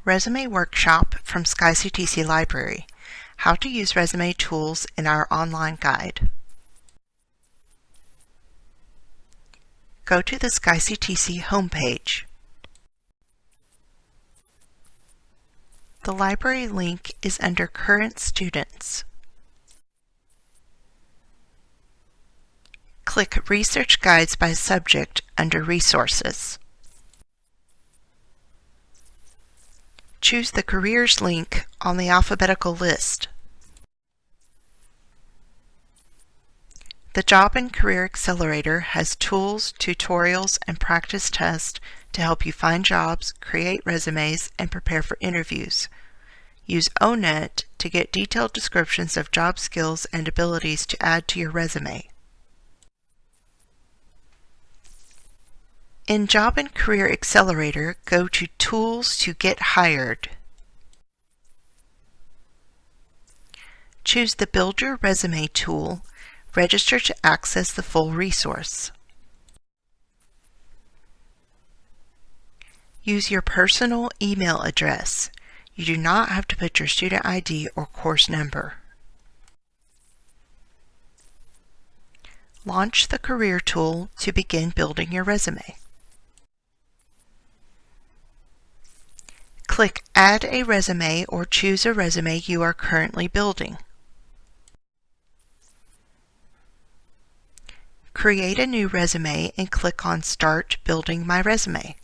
Resume Workshop from SKYCTC Library. How to use resume tools in our online guide. Go to the SKYCTC homepage. The library link is under Current Students. Click Research Guides by Subject under Resources. Choose the Careers link on the alphabetical list. The Job and Career Accelerator has tools, tutorials, and practice tests to help you find jobs, create resumes, and prepare for interviews. Use ONET to get detailed descriptions of job skills and abilities to add to your resume. In Job and Career Accelerator, go to Tools to Get Hired. Choose the Build Your Resume tool. Register to access the full resource. Use your personal email address. You do not have to put your student ID or course number. Launch the Career tool to begin building your resume. Click Add a Resume or choose a resume you are currently building. Create a new resume and click on Start Building My Resume.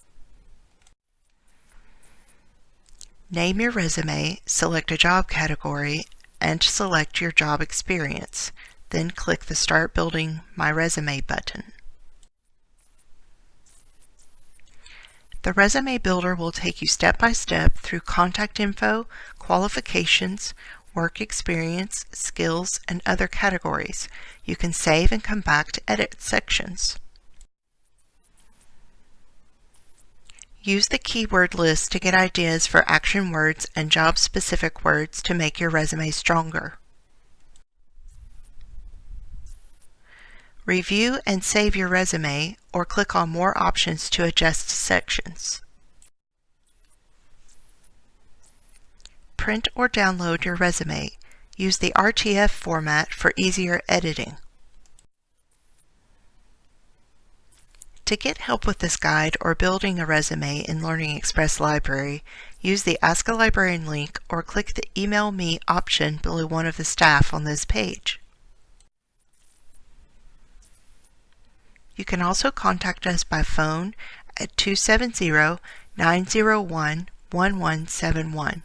Name your resume, select a job category, and select your job experience. Then click the Start Building My Resume button. The Resume Builder will take you step by step through contact info, qualifications, work experience, skills, and other categories. You can save and come back to edit sections. Use the keyword list to get ideas for action words and job-specific words to make your resume stronger. Review and save your resume, or click on more options to adjust sections. Print or download your resume. Use the RTF format for easier editing. To get help with this guide or building a resume in Learning Express Library, use the Ask a Librarian link or click the Email Me option below one of the staff on this page. You can also contact us by phone at 270-901-1171.